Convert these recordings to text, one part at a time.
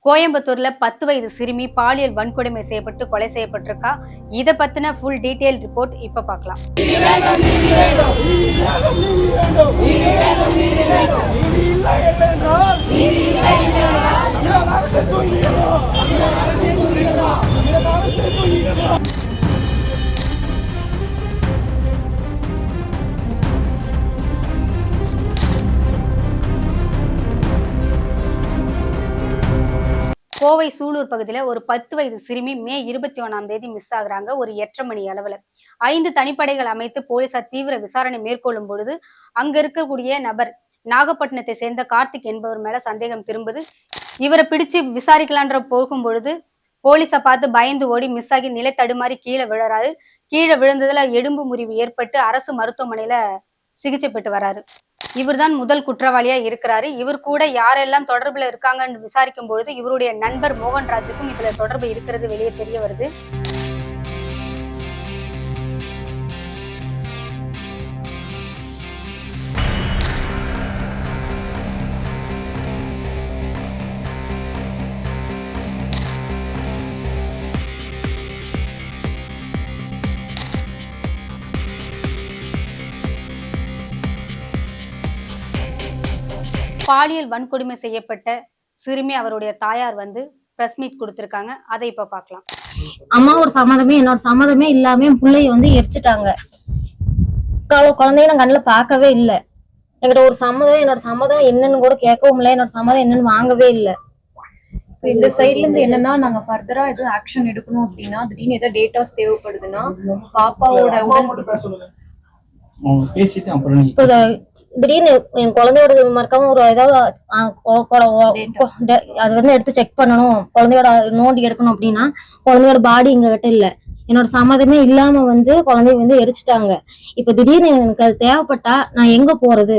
கோயம்புத்தூர்ல 10 வயது சிறுமி பாலியல் வன்கொடுமை செய்யப்பட்டு கொலை செய்யப்பட்டிருக்கா. இத பத்தின ஃபுல் டீடைல் ரிப்போர்ட் இப்ப பார்க்கலாம். கோவை சூலூர் பகுதியில் ஒரு 10 வயது சிறுமி மே 21 மிஸ் ஆகுறாங்க. ஒரு 8:30 மணி அளவில் 5 தனிப்படைகள் அமைத்து போலீசார் தீவிர விசாரணை மேற்கொள்ளும் பொழுது அங்க இருக்கக்கூடிய நபர் நாகப்பட்டினத்தை சேர்ந்த கார்த்திக் என்பவர் மேல சந்தேகம் திரும்புது. இவரை பிடிச்சு விசாரிக்கலான்ற போகும் பொழுது போலீஸை பார்த்து பயந்து ஓடி மிஸ் ஆகி நிலை தடுமாறி கீழே விழுறாரு. கீழே விழுந்ததுல எலும்பு முறிவு ஏற்பட்டு அரசு மருத்துவமனையில சிகிச்சை பெற்று வராரு. இவர் தான் முதல் குற்றவாளியா இருக்கிறாரு. இவர் கூட யாரெல்லாம் தொடர்புல இருக்காங்கன்னு விசாரிக்கும் பொழுது இவருடைய நண்பர் மோகன்ராஜுக்கும் இதுல தொடர்பு இருக்கிறது வெளியே தெரிய வருது. பாலியல் வன்கொடுமை செய்யப்பட்ட சிறுமி அவருடைய தாயார் பிரஸ் மீட் கொடுத்திருக்காங்க. அதை இப்ப பார்க்கலாம். அம்மாவோட சம்மதமே என்னோட சம்மதமே இல்லாம என் பிள்ளைய எரிச்சிட்டாங்க. குழந்தைய நான் கண்ணுல பார்க்கவே இல்லை. என்கிட்ட ஒரு சம்மதம், என்னோட சம்மதம் என்னன்னு கூட கேட்கவும் இல்லை. என்னோட சம்மதம் என்னன்னு வாங்கவே இல்லை. இந்த சைட்ல இருந்து என்னன்னா, நாங்க ஃபர்தரா எதுவும் ஆக்ஷன் எடுக்கணும் அப்படின்னா, திடீர்னு ஏதாவது டேட்டாஸ் தேவைப்படுதுன்னா பாப்பாவோட திடீர்னு என் குழந்தையோட மறக்காம ஒரு ஏதாவது அது எடுத்து செக் பண்ணணும், குழந்தையோட நோண்டி எடுக்கணும் அப்படின்னா குழந்தையோட பாடி எங்க கிட்ட இல்ல. என்னோட சம்மதமே இல்லாம குழந்தைய எரிச்சிட்டாங்க. இப்ப திடீர்னு எனக்கு அது தேவைப்பட்டா நான் எங்க போறது?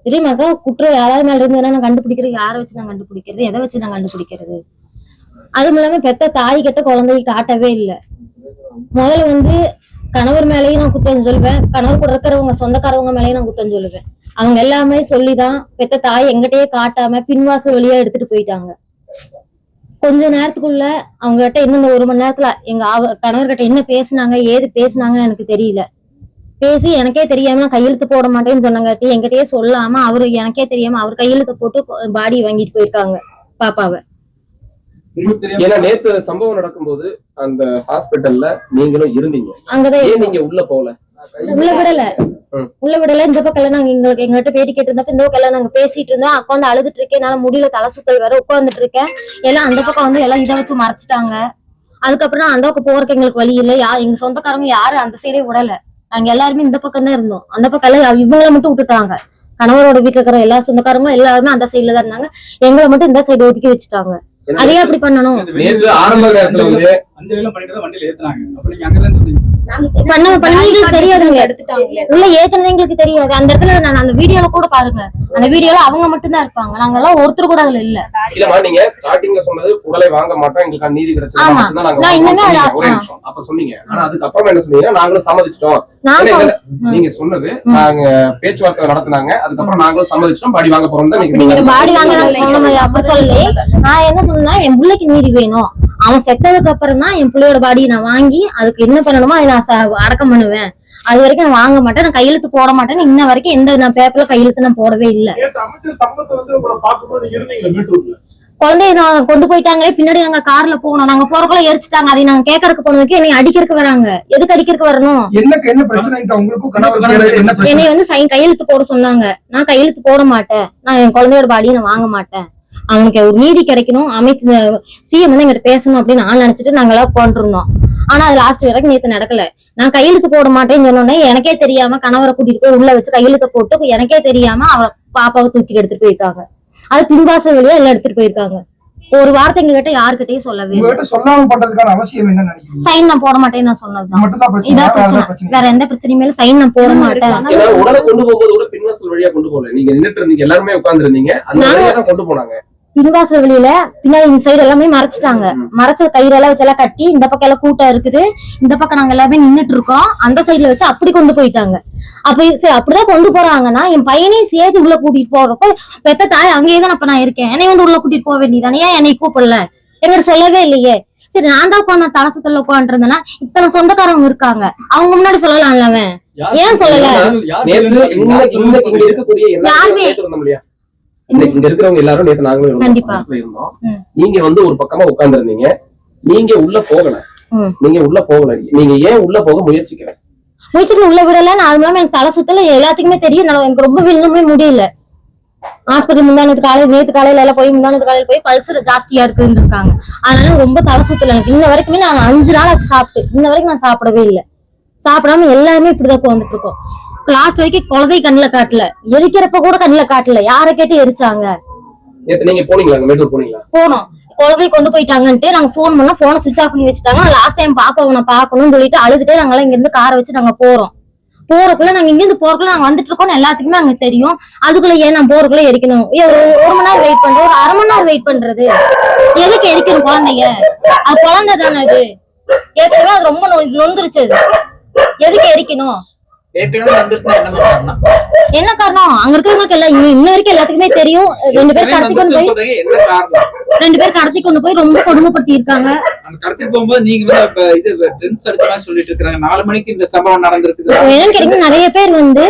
திடீர்னு குற்றம் யாராவது மேல இருந்ததுன்னா நான் கண்டுபிடிக்கிறது யாரை வச்சு நான் கண்டுபிடிக்கிறது, எதை வச்சு நான் கண்டுபிடிக்கிறது? அதுவும் இல்லாம பெத்த தாய் கிட்ட குழந்தைய காட்டவே இல்லை. முதல்ல கணவர் மேலேயும் நான் குத்தம் சொல்லுவேன், கணவர் கூட இருக்கிறவங்க சொந்தக்காரவங்க மேலேயும் நான் குத்தம் சொல்லுவேன். அவங்க எல்லாமே சொல்லிதான் பெத்த தாய் எங்கிட்டயே காட்டாம பின்வாசல் வழியா எடுத்துட்டு போயிட்டாங்க. கொஞ்ச நேரத்துக்குள்ள அவங்க கிட்ட இன்னும் 1 மணி நேரத்துல எங்க கணவர்கிட்ட என்ன பேசுனாங்க ஏது பேசுனாங்கன்னு எனக்கு தெரியல. பேசி எனக்கே தெரியாம நான் கையெழுத்து போட மாட்டேன்னு சொன்னாங்காட்டி என்கிட்டயே சொல்லாம அவரு எனக்கே தெரியாம அவர் கையெழுத்து போட்டு பாடி வாங்கிட்டு போயிருக்காங்க பாப்பாவை. ஏன்னா நேத்து சம்பவம் நடக்கும்போது அந்த ஹாஸ்பிட்டல்ல நீங்களும் இருந்தீங்க. அங்கதான் நீங்க உள்ள போல உள்ள விடல. இந்த பக்கம் நாங்க எங்ககிட்ட பேட்டி கேட்டு இருந்தப்ப இந்த பக்கம் நாங்க பேசிட்டு இருந்தோம். உட்காந்து அழுதுட்டு இருக்கேன், என்னால முடியல, தலை சுத்தல் வேற, உட்காந்துட்டு இருக்கேன். எல்லாம் அந்த பக்கம் எல்லாம் இதை வச்சு மறைச்சிட்டாங்க. அதுக்கப்புறம் அந்த பக்கம் போறதுக்கு எங்களுக்கு வழி இல்லை. எங்க சொந்தக்காரங்க யாரும் அந்த சைடே விடல. நாங்க எல்லாருமே இந்த பக்கம் தான் இருந்தோம். அந்த பக்கம் எல்லாம் இவங்களை மட்டும் விட்டுட்டாங்க. கணவரோட வீட்டுல இருக்கிற எல்லா சொந்தக்காரங்களும் எல்லாருமே அந்த சைட்ல தான் இருந்தாங்க. எங்களை மட்டும் இந்த சைடு ஒதுக்கி வச்சுட்டாங்க. அதே அப்படி பண்ணணும் தெரியாதுங்க. உள்ள ஏத்துனது எங்களுக்கு தெரியாது. அந்த இடத்துல நான் அந்த வீடியோல கூட பாருங்க, அந்த வீடியோல அவங்க மட்டும் தான் இருப்பாங்க. நாங்க எல்லாம் ஒருத்தர் கூட அதுல இல்ல. நீங்க ஸ்டார்டிங்ல சொன்னது உடலை வாங்க மாட்டோம், எங்களுக்கு நீதி கிடைச்சது. அப்ப சொன்னீங்க. ஆனா அதுக்கப்புறம் என்ன சொன்னீங்க? நாங்களும் சம்மதிச்சிட்டோம். நீங்க சொன்னது நாங்க பேச்சுவார்த்தை நடத்தினாங்க, அதுக்கப்புறம் நாங்களும் சம்மதிச்சிட்டோம், பாடி வாங்க போறோம் தான் நீங்க பாடி வாங்க சொன்ன மாதிரி. அப்ப சொல்லி நான் என்ன சொன்னா, என் பிள்ளைக்கு நீதி வேணும். அவன் செத்ததுக்கு அப்புறம் தான் என் பிள்ளையோட பாடியை நான் வாங்கி அதுக்கு என்ன பண்ணணுமோ அதை நான் அடக்கம் பண்ணுவேன். அது வரைக்கும் நான் வாங்க மாட்டேன், நான் கையெழுத்து போட மாட்டேன். இன்ன வரைக்கும் எந்த நான் பேப்பர்ல கையெழுத்து நான் போடவே இல்லை. குழந்தைய நான் கொண்டு போயிட்டாங்களே, பின்னாடி நாங்க கார்ல போனோம். நாங்க போறக்குள்ள எரிச்சிட்டாங்க. அதை நாங்க கேட்கறதுக்கு போனதுக்கு என்னை அடிக்கிறதுக்கு வராங்க. எதுக்கு அடிக்கிறதுக்கு வரணும்? என்னை சைன் கையெழுத்து போட சொன்னாங்க. நான் கையெழுத்து போட மாட்டேன், நான் என் குழந்தையோட பாடியை நான் வாங்க மாட்டேன். அவனுக்கு ஒரு நீதி கிடைக்கணும், அமைச்சு சிஎம் எங்கிட்ட பேசணும் அப்படின்னு நான் நினைச்சிட்டு நாங்கெல்லாம் உட்காந்துருந்தோம். ஆனா அது லாஸ்ட் வரைக்கும் நேத்து நடக்கல. நான் கையெழுத்து போட மாட்டேன்னு சொன்னோன்னே எனக்கே தெரியாம கணவரை கூட்டிட்டு போய் உள்ள வச்சு கையெழுத்து போட்டு எனக்கே தெரியாம அவ பாப்பாவை தூக்கிட்டு எடுத்துட்டு போயிருக்காங்க. அது பின்வாசல் வழியா எல்லாம் எடுத்துட்டு போயிருக்காங்க. ஒரு வார்த்தை எங்க கிட்ட யாருக்கிட்டையும் சொல்லவே சைன் நான் போட மாட்டேன்னு நான் சொன்னதுதான். இதான் பிரச்சனை, வேற எந்த பிரச்சனையுமே சைன் நான் போட மாட்டேன். பின்வாசல் வெளியில பின்னாடி இந்த சைடு எல்லாமே மறைச்சிட்டாங்க. மறைச்ச கயிறெல்லாம் வச்சு எல்லாம் கட்டி இந்த பக்கம் எல்லாம் கூட்டம் இருக்குது, இந்த பக்கம் நாங்க எல்லாமே நின்னுட்டு இருக்கோம், அந்த சைடுல வச்சு அப்படி கொண்டு போயிட்டாங்க. அப்ப சரி அப்படிதான் கொண்டு போறாங்கன்னா என் பையனையும் சேர்த்து உள்ள கூட்டிட்டு போறப்போ பெத்த தாய் அங்கேயேதான் அப்ப நான் இருக்கேன், என்னை வந்து உள்ள கூட்டிட்டு போக வேண்டியதானே, ஏன் என்னை கூப்பிடல, எங்கிட்ட சொல்லவே இல்லையே. சரி நான் தான் உட்காந்து தலை சுத்தல உட்காந்துருந்தேன்னா இத்தனை சொந்தக்காரங்க இருக்காங்க, அவங்க முன்னாடி சொல்லலாம்ல, அவன் ஏன் சொல்லல? யாருமே இங்க இருக்கிறவங்க எல்லாரும் நேத்து நாங்களும் கண்டிப்பா இருந்தோம். நீங்க வந்து ஒரு பக்கமா உட்கார்ந்து இருந்தீங்க, நீங்க உள்ள போகல, நீங்க ஏன் உள்ள போக முயற்சிக்கல? உள்ள விடல. நான் அது மூலமா எனக்கு தலை சுத்தல எல்லாத்துக்குமே தெரியும், எனக்கு ரொம்ப வில்லமே முடியல. ஹாஸ்பிட்டல் நேத்து காலையில எல்லாம் போய் முந்தானத்து காலையில போய் பல்சர் ஜாஸ்தியா இருக்குன்னு இருக்காங்க, அதனால ரொம்ப தலை சுத்தல எனக்கு. இன்ன வரைக்குமே நான் 5 நாள் அது சாப்பிட்டு இன்ன வரைக்கும் நான் சாப்பிடவே இல்லை. சாப்பிடாம எல்லாருமே இப்படிதான் வந்துட்டு இருக்கோம். லாஸ்ட் வரைக்கும் குழந்தை கண்ணுல காட்டல, எரிக்கிறப்ப கூட கண்ணுல காட்டல, யாரை கேட்டு எரிச்சாங்க. நீங்க போனீங்களா? போனோம், குழந்தை கொண்டு போயிட்டாங்கன்ட்டு நாங்க போன் பண்ணா போனை சுவிச் ஆஃப் பண்ணி வச்சுட்டாங்க. லாஸ்ட் டைம் பாப்பாவை நான் பாக்கணும்னு சொல்லிட்டு அழுதுட்டே நாங்களாம் இங்க இருந்து காரை வச்சு நாங்க போறோம். போறக்குள்ள நாங்க இங்க இருந்து போறக்குள்ள நாங்க வந்துட்டு இருக்கோம், எல்லாத்துக்குமே அங்க தெரியும். அதுக்குள்ள ஏன் நான் போறக்குள்ள எரிக்கணும்? ஒரு 1 மணி நேரம் வெயிட் பண்றது, ஒரு 1/2 மணி நேரம் வெயிட் பண்றது, எதுக்கு எரிக்கணும்? குழந்தைய அது குழந்தை தானே, அது ஏற்கனவே அது ரொம்ப நொந்துருச்சு, அது எதுக்கு எரிக்கணும்? என்ன காரணம்? அங்க இருக்கிறவங்களுக்கு எல்லாம் இன்ன வரைக்கும் எல்லாத்துக்குமே தெரியும். 2 பேர் கடத்தி கொண்டு போய் ரொம்ப கொடுமைப்படுத்தி இருக்காங்க. கடத்திட்டு போகும்போது நீங்க இது ட்ரிங்க்ஸ் அடிச்ச மாதிரி சொல்லிட்டு இருக்காங்க. 4 மணிக்கு இந்த சம்பவம் நடந்திருக்கு. என்னன்னு கேட்டீங்கன்னா நிறைய பேர் வந்து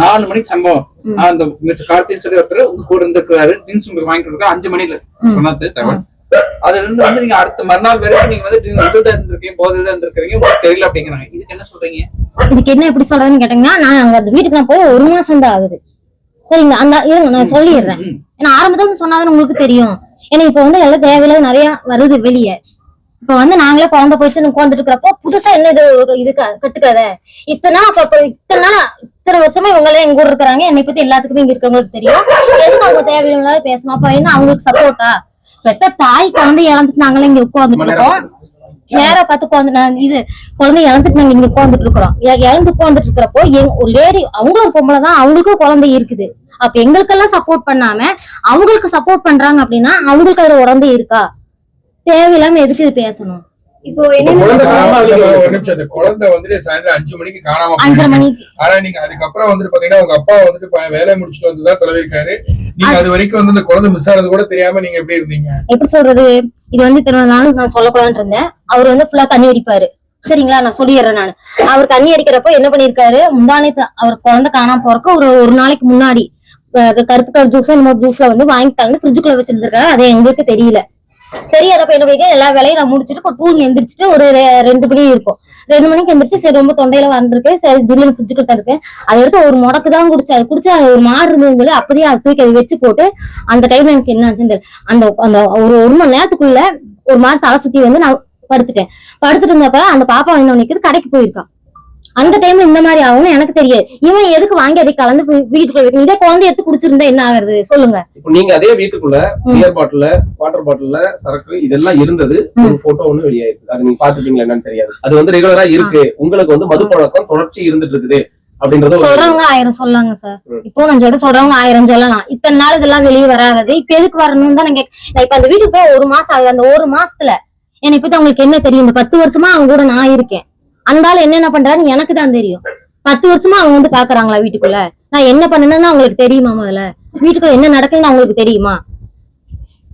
4 மணிக்கு சம்பவம். அந்த கார்த்திக் சொல்லி ஒருத்தர் உங்க கூட இருந்திருக்காரு, ட்ரிங்க்ஸ் உங்களுக்கு வாங்கிட்டு இருக்காரு 5 மணில சொன்னது தகவல். அதுல இருந்து வந்து நீங்க அடுத்த மறுநாள் வரைக்கும் நீங்க வந்து இருந்திருக்கீங்க, போதையில இருந்திருக்கீங்க, உங்களுக்கு தெரியல அப்படிங்கிறாங்க. இதுக்கு என்ன சொல்றீங்க? இதுக்கு என்ன எப்படி சொல்றதுன்னு கேட்டீங்கன்னா, நான் அந்த வீட்டுக்கு நான் போய் 1 மாசம் தான் ஆகுது. சரிங்களா? அந்த நான் சொல்லிடுறேன், ஏன்னா ஆரம்பத்துல சொன்னாதான் உங்களுக்கு தெரியும். ஏன்னா இப்ப வந்து எல்லாம் தேவையில்லாத நிறைய வருது வெளியே. இப்ப வந்து நாங்களே குழந்தை போயிடுச்சு உட்காந்துட்டு இருக்கிறப்போ புதுசா என்ன இது கட்டுக்காத இத்தனை வருஷமா இவங்க எல்லாம் எங்க ஊர் இருக்கிறாங்க, என்னை பத்தி எல்லாத்துக்குமே இங்க இருக்கிறவங்களுக்கு தெரியும், எதுக்கு அவங்க தேவையில்லாத பேசணும்? அப்ப என்ன அவங்களுக்கு சப்போர்ட்டா? பெத்த தாய் குழந்தை இழந்துட்டு நாங்களே இங்க உட்காந்துட்டு இருக்கோம், நேர பார்த்து குழந்தை இழந்துட்டு நாங்க இங்க உட்காந்துட்டு இருக்கிறோம். இழந்து உட்காந்துட்டு இருக்கிறப்போ ஒரு லேடி, அவங்களும் ஒரு பொம்பளை தான், அவங்களுக்கும் குழந்தை இருக்குது. அப்ப எங்களுக்கெல்லாம் சப்போர்ட் பண்ணாம அவங்களுக்கு சப்போர்ட் பண்றாங்க அப்படின்னா அவங்களுக்கு அதுல உடம்பு இருக்கா? தேவையில்லாம எதுக்கு இது பேசணும்? இப்போ என்ன குழந்தை வந்துட்டு சாயந்தரம் 5 மணிக்கு காணாம 5:30 மணிக்கு. ஆனா நீங்க அதுக்கப்புறம் வந்துட்டு பாத்தீங்கன்னா உங்க அப்பா வந்துட்டு வேலையை முடிச்சுட்டு வந்துதான் தொலைவிருக்காரு. நீங்க அது வரைக்கும் வந்து இந்த குழந்தை மிஸ் ஆனது கூட தெரியாம நீங்க எப்படி இருந்தீங்க? எப்படி சொல்றது, இது வந்து நானும் நான் சொல்லக்கூடாதுன்னு இருந்தேன். அவர் வந்து ஃபுல்லா தண்ணி அடிப்பாரு. சரிங்களா? நான் சொல்லிடுறேன். நான் அவர் தண்ணி அடிக்கிறப்போ என்ன பண்ணிருக்காரு, முந்தானத்து அவர் குழந்தை காணாம போறக்கு ஒரு நாளைக்கு முன்னாடி கருப்பு கலர் ஜூஸ் ஜூஸ்ல வந்து வாங்கி தந்து ஃப்ரிட்ஜுக்குள்ள வச்சிருந்திருக்காரு. அது எங்களுக்கு தெரியல. தெரியாதப்ப என்ன பண்ணிக்க எல்லா வேலையும் நான் முடிச்சுட்டு தூங்கி எந்திரிச்சிட்டு ஒரு 2 மணி இருக்கும். 2 மணிக்கு எந்திரிச்சு சரி ரொம்ப தொண்டையில வந்திருக்கு, சரி ஜில்லுன்னு ஃப்ரிட்ஜுக்குள்ள தான் இருக்கு, அதை எடுத்து ஒரு முடக்கு தான் குடிச்சு, அது குடிச்சு அது ஒரு மாறு இருந்ததுன்னு சொல்லி அப்பதையே அதை தூக்கி அதை வச்சு போட்டு அந்த டைம்ல எனக்கு என்ன ஆச்சுன்னு அந்த ஒரு 1 மணி நேரத்துக்குள்ள ஒரு மாதிரி தலை சுத்தி வந்து நான் படுத்துட்டு இருந்தப்ப அந்த பாப்பா என்ன நினைக்குது, கடைக்கு போயிருக்கான். அந்த டைம்ல இந்த மாதிரி ஆகும் எனக்கு தெரியாது. இவன் எதுக்கு வாங்கி அதை கலந்து வீட்டுக்குள்ள வைக்கணும்? இதே குழந்தை எடுத்து குடிச்சிருந்தா என்ன ஆகுறது சொல்லுங்க? நீங்க அதே வீட்டுக்குள்ள பியர் பாட்டில், வாட்டர் பாட்டில், சரக்கு இதெல்லாம் இருந்தது. ஒரு போட்டோ ஒண்ணு வெளியாயிருக்கு, அது நீங்க பாத்துட்டீங்களா என்னன்னு தெரியாது. அது வந்து ரெகுலரா இருக்கு, உங்களுக்கு வந்து மது பழக்கம் தொடர்ச்சி இருந்துட்டு இருக்குது அப்படின்றது சொல்றவங்க 1000 சொல்லாங்க சார். இப்போ நான் சொல்றவங்க 1000 சொல்லலாம். இத்தனை நாள் இதெல்லாம் வெளியே வராது, இப்ப எதுக்கு வரணும்னு தான் நான் இப்ப அந்த வீட்டுக்கு போய் 1 மாசம் ஆகுது. அந்த 1 மாசத்துல என்னை பத்தி அவங்களுக்கு என்ன தெரியும்? இந்த 10 வருஷமா அவங்க கூட நான் இருக்கேன். அந்த ஆள் என்னென்ன பண்றான்னு எனக்கு தான் தெரியும். 10 வருஷமா அவங்க வந்து பாக்குறாங்களா வீட்டுக்குள்ள? நான் என்ன பண்ணணும்னு அவங்களுக்கு தெரியுமா? முதல்ல வீட்டுக்குள்ள என்ன நடக்குதுன்னு அவங்களுக்கு தெரியுமா?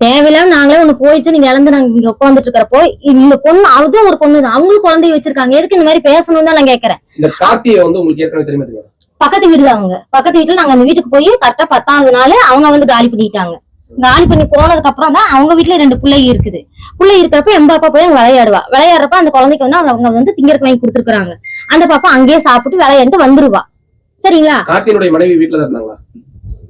தேவையில்லாம நாங்களே ஒண்ணு போயிடுச்சு, நீங்க இழந்து நாங்க இங்க உட்காந்துட்டு இருக்கிறப்போ இந்த பொண்ணு அதுவும் ஒரு பொண்ணு தான், அவங்களும் குழந்தைய வச்சிருக்காங்க, எதுக்கு இந்த மாதிரி பேசணும்னு தான் நான் கேட்கறேன். இந்த கார்த்தியை வந்து உங்களுக்கு ஏற்கனவே தெரியுமா? பக்கத்து வீடு தான். அவங்க பக்கத்து வீட்டுல நாங்க அந்த வீட்டுக்கு போய் கரெக்டா 10ஆவது நாள் அவங்க வந்து காலி பண்ணிட்டாங்க. காலி பண்ணி போனதுக்கு அப்புறம் தான் அவங்க வீட்டுல 2 பிள்ளை இருக்குது. பிள்ளை இருக்கிறப்ப என் பாப்பா போய் விளையாடுறப்ப அந்த குழந்தைக்கு வந்து அவங்க வந்து திங்கறக்கு வாங்கி கொடுத்துருக்காங்க. அந்த பாப்பா அங்கேயே சாப்பிட்டு விளையாண்டு வந்துருவா. சரிங்களா? கார்த்தியோட மனைவி வீட்டுல தான் இருந்தாங்களா?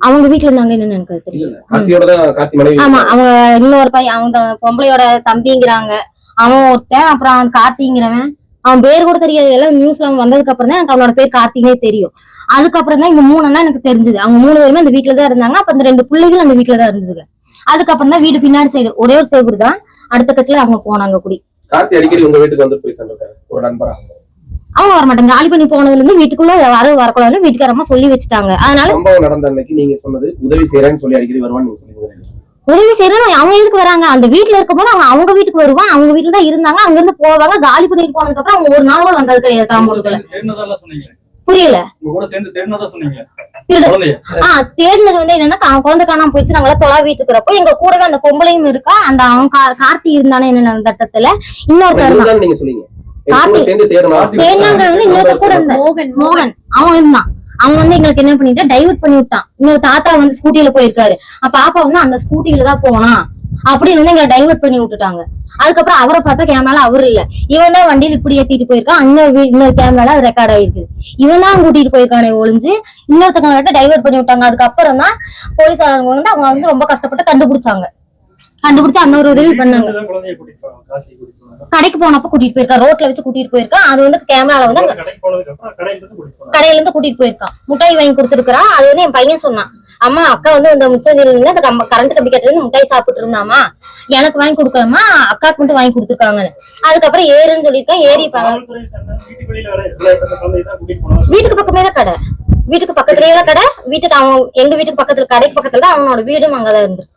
அவங்க வீட்டுல இருந்தாங்க. என்னன்னு எனக்கு தெரியல. ஆமா, அவங்க இன்னொரு பையன், அவங்க பொம்பளையோட தம்பிங்கிறாங்க, அவன் ஒருத்தன். அப்புறம் அவன் கார்த்திங்கிறவன், அவன் பேர் கூட தெரியாது. எல்லாம் நியூஸ்ல வந்ததுக்கு அப்புறம் தான் எனக்கு அவனோட பேர் கார்த்திகே தெரியும். அதுக்கப்புறம் தான் இந்த 3 அண்ணா எனக்கு தெரிஞ்சது. அவங்க 3 பேருமே அந்த வீட்டுலதான் இருந்தாங்க. அப்ப அந்த 2 பிள்ளைகள் அந்த வீட்டுலதான் இருந்ததுங்க. அதுக்கப்புறம் தான் வீடு பின்னாடி சைடு ஒரே ஒரு சேவூர் தான், அடுத்த கட்டுல அவங்க போனாங்க குடி. கார்த்தி அடிக்கடி உங்க வீட்டுக்கு வந்து போயிட்டு ஒரு நண்பரா? அவங்க வர மாட்டாங்க. காலி பண்ணி போனதுல இருந்து வீட்டுக்குள்ள யாரும் வரக்கூடாதுன்னு வீட்டுக்காரமா சொல்லி வச்சுட்டாங்க. அதனால சம்பவம் நடந்த அன்னைக்கு நீங்க சொன்னது உதவி செய்யறேன்னு சொல்லி அடிக்கடி வருவான்னு நீங்க சொல்லுங்க. உதவி செய்யணும். அவங்க எதுக்கு வராங்க? அந்த வீட்டுல இருக்கும்போது அவங்க வீட்டுக்கு வருவான். அவங்க வீட்டுல தான் இருந்தாங்க. அங்க இருந்து போவாங்க. காலி பண்ணிட்டு போனதுக்கு அப்புறம் அவங்க ஒரு நாள் கூட வந்தது கிடையாது காம்பவுண்டுக்குள்ள. புரியல. தேடினது வந்து என்னன்னா குழந்தை காணாம போயிடுச்சு. நாங்கள தொலைவிட்டு இருக்கிறப்போ எங்க கூடவே அந்த பொம்பளையும் இருக்கா. அந்த அவங்க கார்த்தி இருந்தானே என்ன தட்டத்துல இன்னொருத்தர் தான் நீங்க சொல்லுங்க. தேடினாங்க வந்து இன்னொருத்தர் கூட இருந்தா மோகன் அவன் இருந்தான். அவன் வந்து எங்களுக்கு என்ன பண்ணிட்டா டைவர்ட் பண்ணி விட்டான். இன்னொரு தாத்தா வந்து ஸ்கூட்டில போயிருக்காரு. பாப்பா வந்து அந்த ஸ்கூட்டில தான் போனா அப்படின்னு வந்து எங்களை டைவர்ட் பண்ணி விட்டுட்டாங்க. அதுக்கப்புறம் அவரை பார்த்தா கேமரால அவரு இல்ல, இவன் தான் வண்டியில இப்படி ஏத்திட்டு போயிருக்கான். இன்னொரு கேமரால அது ரெக்கார்ட் ஆயிருக்கு. இவன் தான் கூட்டிட்டு போயிருக்கானே ஒளிஞ்சு இன்னொருத்தவங்க டைவர்ட் பண்ணி விட்டாங்க. அதுக்கப்புறம் தான் போலீஸாரங்க வந்து அவங்க வந்து ரொம்ப கஷ்டப்பட்டு கண்டுபிடிச்சாங்க. கண்டுபிடிச்சு அந்த ஒரு உதவி பண்ணாங்க. கடைக்கு போனப்ப கூட்டிட்டு போயிருக்கா, ரோட்ல வச்சு கூட்டிட்டு போயிருக்கா. அது வந்து கேமரால வந்து கடையில இருந்து கூட்டிட்டு போயிருக்கான். முட்டாய் வாங்கி கொடுத்துருக்கா. அது வந்து என் பையன் சொன்னான், அம்மா அக்கா வந்து இந்த முச்சந்தில அந்த கரண்ட் கம்பி கட்டில இருந்து முட்டாய் சாப்பிட்டு இருந்தாமா, எனக்கு வாங்கி கொடுக்கலாமா, அக்காக்கு மட்டும் வாங்கி கொடுத்துருக்காங்கன்னு. அதுக்கப்புறம் ஏறுன்னு சொல்லியிருக்கேன். ஏறிப்பாங்க. வீட்டுக்கு பக்கமே தான் கடை. வீட்டுக்கு பக்கத்துலயே தான் கடை. வீட்டுக்கு அவன் எங்க வீட்டுக்கு பக்கத்துல கடைக்கு பக்கத்துல தான் அவனோட வீடும் அங்கதான் இருந்திருக்கு.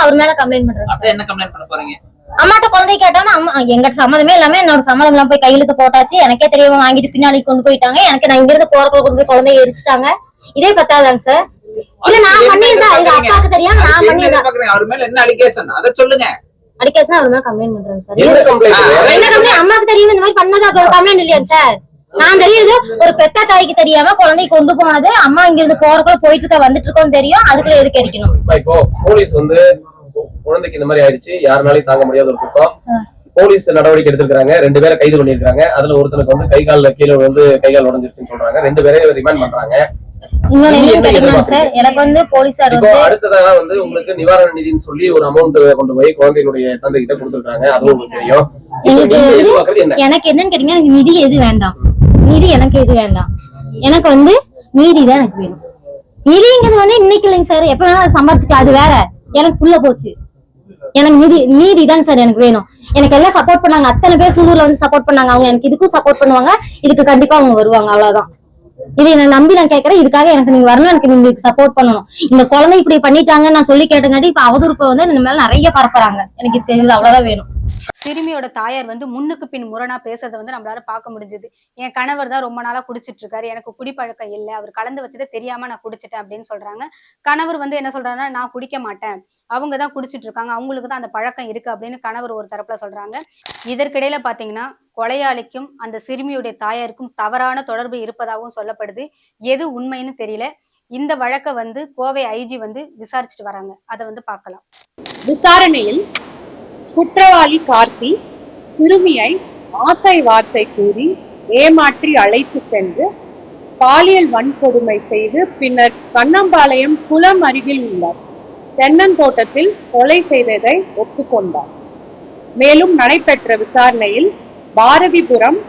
அவர் மேல கம்ப்ளைண்ட் பண்றாங்க. என்ன கம்ப்ளைண்ட் பண்ண போறீங்க? அம்மாட்ட குழந்தை கேட்டாம அம்மா எங்கிட்ட சம்மதமே இல்லாம என்னோட சம்மதம் எல்லாம் போய் கையெழுத்து போட்டாச்சு. எனக்கே தெரியாம வாங்கிட்டு பின்னாடி கொண்டு போயிட்டாங்க. எனக்கு நான் இங்க இருந்து போறக்குள்ள கொண்டு போய் குழந்தைய எரிச்சிட்டாங்க. இதே பத்தாதாங்க சார். இல்ல நான் பண்ணிருந்தேன். எங்க அப்பாவுக்கு தெரியாம நான் பண்ணிருந்தேன். அவர் மேல என்ன அலிகேஷன் அத சொல்லுங்க. அலிகேஷன் அவர் மேல கம்ப்ளைண்ட் பண்றேன் சார். என்ன கம்ப்ளைண்ட்? அம்மாக்கு தெரியும் இந்த மாதிரி பண்ணதா கம்ப்ளைண்ட் இல்லையா சார்? நான் தெரியுது ஒரு பெத்த தாய்க்கு தெரியாம குழந்தை கொண்டு போனது, அம்மா இங்க இருந்து போறக்குள்ள போயிட்டு இருக்க வந்துட்டு இருக்கோம்னு தெரியும். அதுக்குள்ள எதுக்கு எரிக்கணும்? இப்போ போலீஸ் வந்து குழந்தைக்கு இந்த மாதிரி ஆயிடுச்சு, யாருனாலையும் தாங்க முடியாத ஒரு குற்றம், போலீஸ் நடவடிக்கை எடுத்திருக்காங்க. 2 பேரை கைது பண்ணிருக்காங்க. அதுல ஒருத்தனுக்கு வந்து கைகால கீழே வந்து கைகால் உடஞ்சிருச்சுன்னு சொல்றாங்க. 2 பேரையும் ரிமாண்ட் பண்றாங்க. இன்னொன்னு என்ன கேட்டீங்கன்னா சார், எனக்கு வந்து போலீஸார் வந்து அடுத்ததா வந்து உங்களுக்கு நிவாரண நிதின்னு சொல்லி ஒரு அமௌண்ட் கொண்டு போய் குழந்தைகளுடைய தந்தை கிட்ட கொடுத்துருக்காங்க. அது உங்களுக்கு தெரியும். எனக்கு என்னன்னு கேட்டீங்கன்னா எனக்கு நிதி எது வேண்டாம். நிதி எனக்கு எது வேண்டாம். எனக்கு வந்து நீதி தான் எனக்கு வேணும். நிதிங்கிறது வந்து இன்னைக்கு இல்லைங்க சார், எப்ப வேணாலும் சம்பாதிச்சுக்கலாம். அது வேற. எனக்கு புள்ள போச்சு. எனக்கு நீதி தான் சார் எனக்கு வேணும். எனக்கு எல்லாம் சப்போர்ட் பண்ணாங்க. அத்தனை பேர் சூலூர்ல வந்து சப்போர்ட் பண்ணாங்க. அவங்க எனக்கு இதுக்கும் சப்போர்ட் பண்ணுவாங்க. இதுக்கு கண்டிப்பா அவங்க வருவாங்க. அவ்வளவுதான். இதை நான் நம்பி நான் கேட்கறேன். இதுக்காக எனக்கு நீங்க வரணும், எனக்கு நீங்க சப்போர்ட் பண்ணணும். இந்த குழந்தை இப்படி பண்ணிட்டாங்க நான் சொல்லி கேட்டங்காட்டி இப்ப அவதூறுப்ப வந்து இந்த மேல நிறைய பரப்புறாங்க. எனக்கு இது தெரியல. அவ்வளவுதான் வேணும். சிறுமியோட தாயார் வந்து முன்னுக்கு பின் முரணா பேசுறதை வந்து நம்மளால பார்க்க முடிஞ்சது. என் கணவர் தான் ரொம்ப நாளா குடிச்சிட்டு இருக்காரு, எனக்கு குடிப்பழக்கம் இல்ல, அவர் கலந்து வச்சதே தெரியாம நான் குடிச்சிட்டேன் அப்படின்னு சொல்றாங்க. கணவர் வந்து என்ன சொல்றாருன்னா, நான் குடிக்க மாட்டேன், அவங்க தான் குடிச்சிட்டு இருக்காங்க, அவங்களுக்கு தான் அந்த பழக்கம் இருக்கு அப்படின்னு கணவர் ஒரு தரப்புல சொல்றாங்க. இதற்கிடையில பாத்தீங்கன்னா கொலையாளிக்கும் அந்த சிறுமியுடைய தாயாருக்கும் தவறான தொடர்பு இருப்பதாகவும் சொல்லப்படுது. எது உண்மைன்னு தெரியல. இந்த வழக்கை வந்து கோவை ஐஜி வந்து விசாரிச்சுட்டு வராங்க. அதை வந்து பார்க்கலாம். விசாரணையில் குற்றவாளி கார்த்தி சிறுமியை ஆசை வார்த்தை கூறி ஏமாற்றி அழைத்து சென்று பாலியல் வன்கொடுமை செய்து பின்னர் கண்ணம்பாளையம் குளம் அருகில் உள்ள தென்னந்தோட்டத்தில் கொலை செய்ததை ஒப்புக்கொண்டார். மேலும் நடைபெற்ற விசாரணையில் பாரதிபுரம்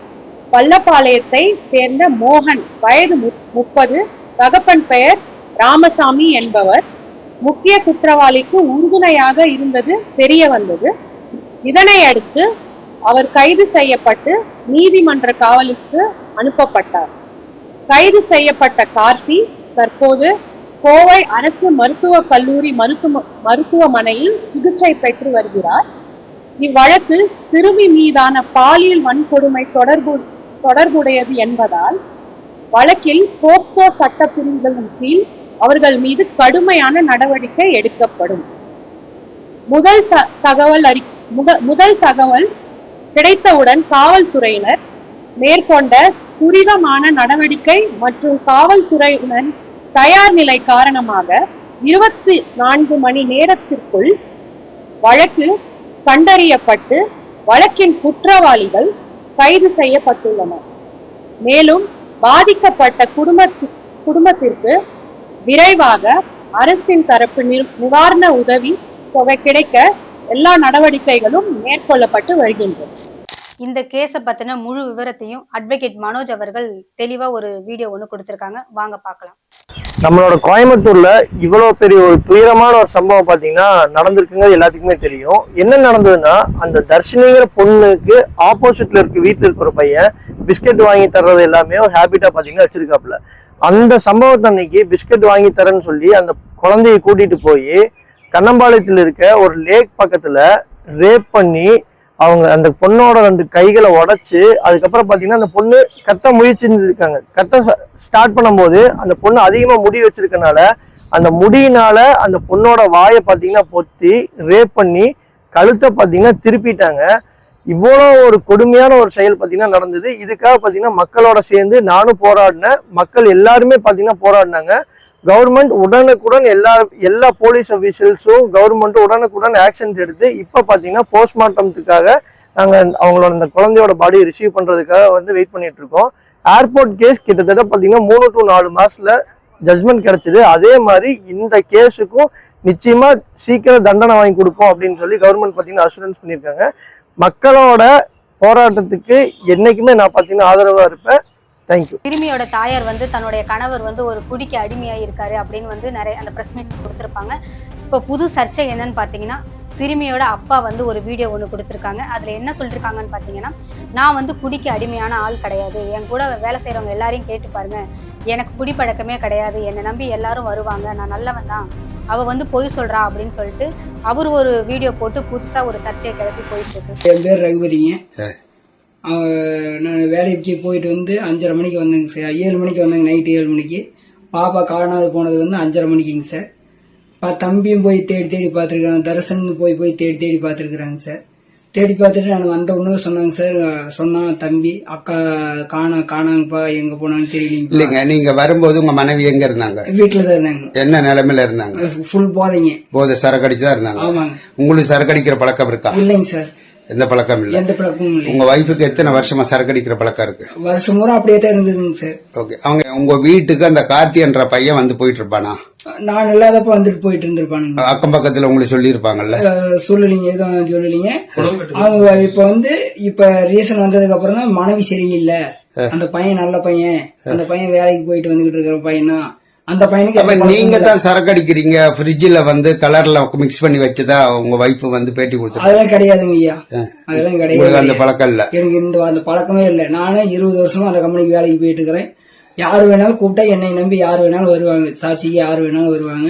பள்ளப்பாளையத்தை சேர்ந்த மோகன் வயது 30, தகப்பன் பெயர் ராமசாமி என்பவர் முக்கிய குற்றவாளிக்கு உறுதுணையாக இருந்தது தெரிய வந்தது. இதனை அடுத்து அவர் கைது செய்யப்பட்டு நீதிமன்ற காவலுக்கு அனுப்பப்பட்டார். கைது செய்யப்பட்ட கார்த்தி தற்போது கோவை அரசு மருத்துவக் கல்லூரி மருத்துவமனையில் சிகிச்சை பெற்று வருகிறார். இவ்வழக்கு சிறுமி மீதான பாலியல் வன்கொடுமை தொடர்புடையது என்பதால் வழக்கில் போக்சோ சட்ட பிரிவுகளின் கீழ் அவர்கள் மீது கடுமையான நடவடிக்கை எடுக்கப்படும். முதல் தகவல் கிடைத்தவுடன் காவல்துறையினர் மேற்கொண்ட துரிதமான நடவடிக்கை மற்றும் காவல்துறையினர் தயார் நிலை காரணமாக 24 மணி நேரத்திற்குள் வழக்கு கண்டறியப்பட்டு வழக்கின் குற்றவாளிகள் கைது செய்யப்பட்டுள்ளனர். மேலும் பாதிக்கப்பட்ட குடும்பத்திற்கு விரைவாக அரசின் தரப்பு நிவாரண உதவி தொகை கிடைக்க எல்லா நடவடிக்கைகளும் மேற்கொள்ளப்பட்டு வருகின்றன. இந்த கேஸை பத்தின முழு விவரத்தையும் அட்வொகேட் மனோஜ் அவர்கள் தெளிவா ஒரு வீடியோ ஒன்று கொடுத்திருக்காங்க, வாங்க பார்க்கலாம். நம்மளோட கோயம்புத்தூர்ல இவ்வளவு பெரிய ஒரு துயரமான ஒரு சம்பவம் பாத்தீங்கன்னா நடந்திருக்குங்க, எல்லாத்துக்குமே தெரியும். என்ன நடந்ததுன்னா, அந்த தர்ஷினிங்கிற பொண்ணுக்கு ஆப்போசிட்ல இருக்க வீட்டுல இருக்கிற பையன் பிஸ்கட் வாங்கி தர்றது எல்லாமே ஒரு ஹேபிட்டா பாத்தீங்கன்னா வச்சிருக்காப்புல. அந்த சம்பவத்தை அன்னைக்கு பிஸ்கட் வாங்கி தரேன்னு சொல்லி அந்த குழந்தைய கூட்டிட்டு போய் கண்ணம்பாளையத்துல இருக்க ஒரு லேக் பக்கத்துல ரேப் பண்ணி அவங்க அந்த பொண்ணோட 2 கைகளை உடைச்சு, அதுக்கப்புறம் பாத்தீங்கன்னா அந்த பொண்ணு கத்த முயற்சி இருக்காங்க. கத்த ஸ்டார்ட் பண்ணும்போது அந்த பொண்ணு அதிகமா முடி வச்சிருக்கனால அந்த முடியினால அந்த பொண்ணோட வாயை பாத்தீங்கன்னா பொத்தி ரேப் பண்ணி கழுத்தை பாத்தீங்கன்னா திருப்பிட்டாங்க. இவ்வளோ ஒரு கொடுமையான ஒரு செயல் பாத்தீங்கன்னா நடந்தது. இதுக்காக பாத்தீங்கன்னா மக்களோட சேர்ந்து நானும் போராடினேன், மக்கள் எல்லாருமே பாத்தீங்கன்னா போராடினாங்க. கவர்மெண்ட் உடனுக்குடன் எல்லா போலீஸ் அஃபீஷியல்ஸும் கவர்மெண்ட்டும் உடனுக்குடன் ஆக்ஷன்ஸ் எடுத்து இப்போ பார்த்தீங்கன்னா போஸ்ட்மார்ட்டம்த்துக்காக நாங்கள் அவங்களோட அந்த குழந்தையோட பாடியை ரிசீவ் பண்ணுறதுக்காக வந்து வெயிட் பண்ணிட்டு இருக்கோம். ஏர்போர்ட் கேஸ் கிட்டத்தட்ட பார்த்தீங்கன்னா 3 to 4 மாசத்துல ஜட்மெண்ட் கிடைச்சிது. அதே மாதிரி இந்த கேஸுக்கும் நிச்சயமா சீக்கிரம் தண்டனை வாங்கி கொடுப்போம் அப்படின்னு சொல்லி கவர்மெண்ட் பார்த்தீங்கன்னா அஷூரன்ஸ் பண்ணியிருக்காங்க. மக்களோட போராட்டத்துக்கு என்னைக்குமே நான் பார்த்தீங்கன்னா ஆதரவாக இருப்பேன். தேங்க்யூ. சிறுமியோட தாயார் வந்து தன்னுடைய கணவர் வந்து ஒரு குடிக்கு அடிமையா இருக்காரு அப்படின்னு வந்து நிறைய அந்த பிரஸ் மீட் கொடுத்துருப்பாங்க. இப்போ புது சர்ச்சை என்னன்னு பார்த்தீங்கன்னா, சிறுமியோட அப்பா வந்து ஒரு வீடியோ ஒன்று கொடுத்துருக்காங்க. அதில் என்ன சொல்லியிருக்காங்கன்னு பார்த்தீங்கன்னா, நான் வந்து குடிக்கு அடிமையான ஆள் கிடையாது, என் கூட வேலை செய்கிறவங்க எல்லாரையும் கேட்டு பாருங்க, எனக்கு குடிப்பழக்கமே கிடையாது, என்னை நம்பி எல்லாரும் வருவாங்க, நான் நல்லவன் தான், அவள் வந்து பொய் சொல்கிறா அப்படின்னு சொல்லிட்டு அவர் ஒரு வீடியோ போட்டு புதுசாக ஒரு சர்ச்சையை கிளப்பி போயிட்டு இருக்கு. என் பேர் ரகுபதிங்க. நான் வேலைக்கு போயிட்டு வந்து 5:30 மணிக்கு வந்தேங்க சார். 7 மணிக்கு வந்தேங்க, நைட்டு 7 மணிக்கு. பாப்பா காணாது போனது வந்து 5:30 மணிக்குங்க சார். தம்பியும் போய் தேடி பார்த்துருக்காங்க, தரிசன் போய் தேடி பார்த்துருக்குறாங்க சார். தேடி பார்த்துட்டு நான் வந்த ஒன்று சொன்னாங்க சார். சொன்னான் தம்பி, அக்கா காணாங்கப்பா, எங்க போனான்னு தெரியலீங்க. இல்லைங்க, நீங்க வரும்போது உங்க மனைவி எங்க இருந்தாங்க? வீட்டுல தான் இருந்தாங்க. என்ன நிலைமையில இருந்தாங்க? ஃபுல் போதைங்க. போதை சரக்கு அடிச்சுதான் இருந்தாங்க. ஆமாங்க. உங்களுக்கு சரக்கு அடிக்கிற பழக்கம் இருக்கா? இல்லைங்க சார், எந்த பழக்கம் இல்ல. எந்த பழக்கமும் இல்லை. உங்க வைஃபுக்கு எத்தனை வருஷமா சரக்கு அடிக்கிற பழக்கம் இருக்கு? வருஷம் பூரா அப்படியே தான் இருந்ததுங்க சார். ஓகே. அவங்க உங்க வீட்டுக்கு அந்த கார்த்தி என்ற பையன் வந்து போயிட்டு இருப்பானா? நான் இல்லாதப்ப வந்துட்டு போயிட்டு இருந்திருப்பானுங்க. அக்கம் பக்கத்துல உங்களுக்கு சொல்லி இருப்பாங்கல்ல? சொல்லலீங்க, எதுவும் சொல்லலீங்க. அவங்க இப்ப ரீசன் வந்ததுக்கு அப்புறம் தான் மனைவி சரியில்லை, அந்த பையன் நல்ல பையன், அந்த பையன் வேலைக்கு போயிட்டு வந்துகிட்டு இருக்கிற பையன் தான், அந்த பையனுக்கு. நீங்க தான் சரக்கு அடிக்கிறீங்க, ஃப்ரிட்ஜில் வந்து கலர்ல மிக்ஸ் பண்ணி வச்சுதா உங்க வைஃப் வந்து பேட்டி கொடுத்து? அதெல்லாம் கிடையாதுங்க ஐயா, அதெல்லாம் கிடையாது. அந்த பழக்கம் இல்ல எனக்கு, அந்த பழக்கமே இல்லை. நானே 20 வருஷமா அந்த கம்பெனிக்கு வேலைக்கு போயிட்டு இருக்கிறேன். யாரு வேணாலும் கூப்பிட்டா என்னை நம்பி யாரு வேணாலும் வருவாங்க, சாட்சிக்கு யாரு வேணாலும் வருவாங்க.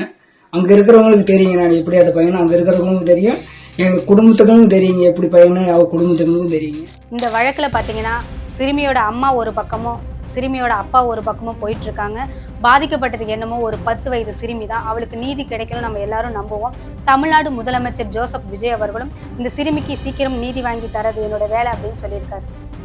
அங்க இருக்கிறவங்களுக்கு தெரியுங்க நான் எப்படி அந்த பையனும், அங்க இருக்கிறவங்களுக்கும் தெரியும், எங்க குடும்பத்துக்கும் தெரியுங்க எப்படி பையனும், அவ குடும்பத்துக்கும் தெரியுங்க. இந்த வழக்குல பாத்தீங்கன்னா சிறுமியோட அம்மா ஒரு பக்கமும் சிறுமியோட அப்பா ஒரு பக்கமும் போயிட்டு இருக்காங்க. பாதிக்கப்பட்டது என்னமோ ஒரு 10 வயது சிறுமி தான். அவளுக்கு நீதி கிடைக்கணும், நம்ம எல்லாரும் நம்புவோம். தமிழ்நாடு முதலமைச்சர் ஜோசப் விஜய் அவர்களும் இந்த சிறுமிக்கு சீக்கிரம் நீதி வாங்கி தரது என்னோட வேலை அப்படின்னு சொல்லியிருக்காரு.